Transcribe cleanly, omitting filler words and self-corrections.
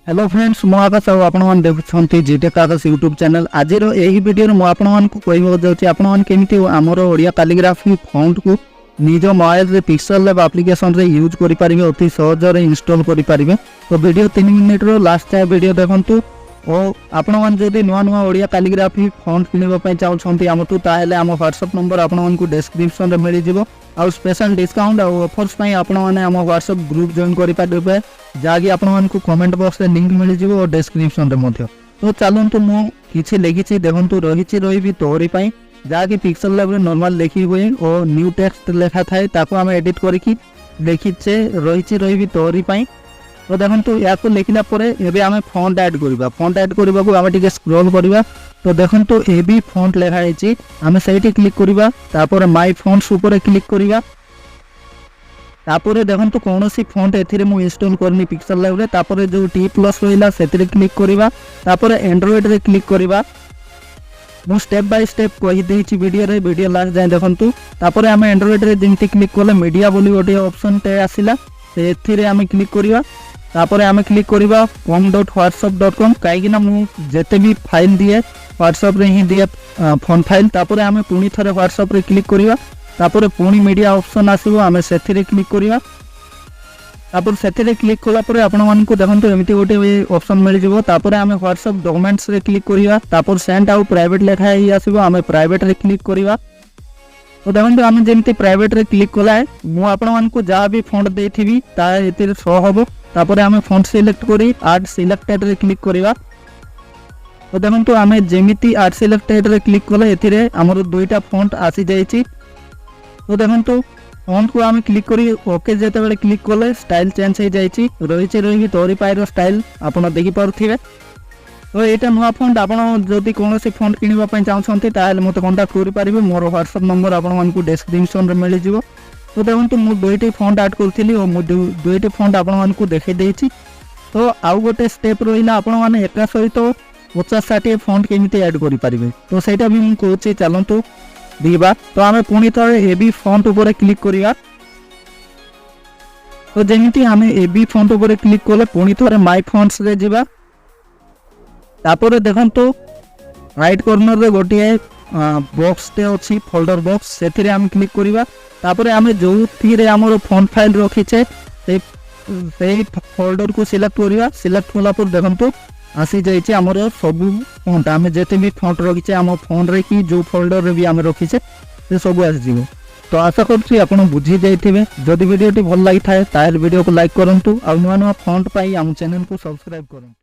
Hello friends मु आकाश और आपण देखुं जीटेक आकाश यूट्यूब चैनल आज यही वीडियो में मुझे आपण केमी आमर ओडिया कैलीग्राफी फॉन्ट को निज मोबाइल पिक्सेल लैब एप्लिकेशन रे यूज करेंगे अति सहज इंस्टॉल करेंगे। तो video 3 minute last time video देखूँ और आपण मैंने नुआ नुआ ओडिया कैलीग्राफी फॉन्ट किणवाई चाहते आमठू ताहले आम व्हाट्सएप नंबर आपको डिस्क्रिप्शन में मिल जाव आउ स्पेशल डिस्काउंट और ऑफर्स आपण मैंने आम व्हाट्सएप ग्रुप जॉइन करेंगे जहाँकि आपको कमेंट बॉक्स में लिंक मिल जाव और डिस्क्रिप्शन में। तो चलतु मुझे लिखी देखो रही तोहरी जहाँकि पिक्सेल लैब नॉर्मल लिखी हुए और न्यू टेक्स्ट लेखा थाए आम एडिट करके लिखीचे रही तोहरी। तो देखो या लिखला आम फॉन्ट ऐड करवा फॉन्ट ऐड करने को आम टे स्क्रॉल करवा। तो देखो ए भी फॉन्ट लिखाई आम से क्लिक करवा तापर माय फॉन्ट्स ऊपर क्लिक करवा तापर देखो कौन सी फॉन्ट एथिरे मु इंस्टॉल करनी पिक्सेल लैब रे तापर जो टी प्लस रहिला सेतिरे क्लिक करवा तापर एंड्रॉइड रे क्लिक करवा। मु स्टेप बाय स्टेप कहि देछि वीडियो लास्ट जाए देखंतु तापर आम एंड्रॉइड रे जेमति क्लिक कले मीडिया बोली गोटे ऑप्शन टे आसिला से एथिरे आम क्लिक करवा तापर आम क्लिक करवा com.whatsapp.com कहीं मु जेते भी फाइल दिए व्हाट्सएप रे ही दिए फोन फाइल तापर आम पुणी थरे व्हाट्सएप रे क्लिक करवा तापर पुणी मीडिया ऑप्शन आसीबो आम सेथिरे क्लिक करवा तापर सेथिरे क्लिक कला परे आपण मानकु देखंतु एमिति गोटे ऑप्शन मिल जिवो तापर आम व्हाट्सएप डॉक्यूमेंट्स रे क्लिक करवा तापर सेंड आउ प्राइवेट लेखा ही आसीबो आम प्राइवेट रे क्लिक करवा। तो देखो आम जमी प्राइवेट रे क्लिक कला है मु आपण मानकु जहाँ भी फॉन्ट देथिबी ता एतिर शो हबो तापर आम फॉन्ट सिलेक्ट करी आर्ट सिलेक्टेड रे क्लिक करवा। तो देखो आम जमी आर्ट सिलेक्टेड रे क्लिक कले एथिरे हमर दुईटा फॉन्ट आसी जाइछि। तो देखो फॉन्ट को आम क्लिक करी ओके जेते बेले क्लिक कले स्टाइल चेंज हो जाइछि रही तोरी पाइर स्टाइल आपण देखि पारुथिबे। तो यहाँ नुआ फॉन्ट आपड़ जदि कौन फॉन्ट किणवाई चाहते ताल मत कांटाक्ट करेंगे मोर व्हाट्सएप नंबर आपको डिस्क्रिप्शन में मिल जाव। तो देखो मुझे दुईटी फॉन्ट ऐड करी और मुझे दुईटी फॉन्ट आपको देखी देती। तो आउ गोटे स्टेप रहा आपण मैंने एका सहित 50-60 फॉन्ट केमी ऐड करेंगे तो सहीटा भी मुझे कहूँ चलतु दीवा। तो आम पुणी थे ए बी फॉन्ट उपर क्लिक करवा। तो जमी आम ए बी फॉन्ट उपर क्लिक कले पुणी थे माय फॉन्ट्स रे जावा तापर देखो राइट कॉर्नर रे गोटे बॉक्स टे अच्छी फोल्डर बॉक्स से आम क्लिक करवा तापर आम जो थी आम फॉन्ट फाइल रखीचे से फोल्डर को सिलेक्ट करवा। सिलेक्ट कला देखो आसी जाइए आमर सब फॉन्ट आम जिते भी फॉन्ट रखीचे आम फोन रे कि जो फोल्डर रे भी आम रखीचे से सब आसीज। तो आशा करुँच आप बुझी जाइए जदि वीडियो भल लगी थाए ताल वीडियो को लाइक करूँ और नुआ नुआ फॉन्ट पाई आम चैनल को सब्सक्राइब करूँ।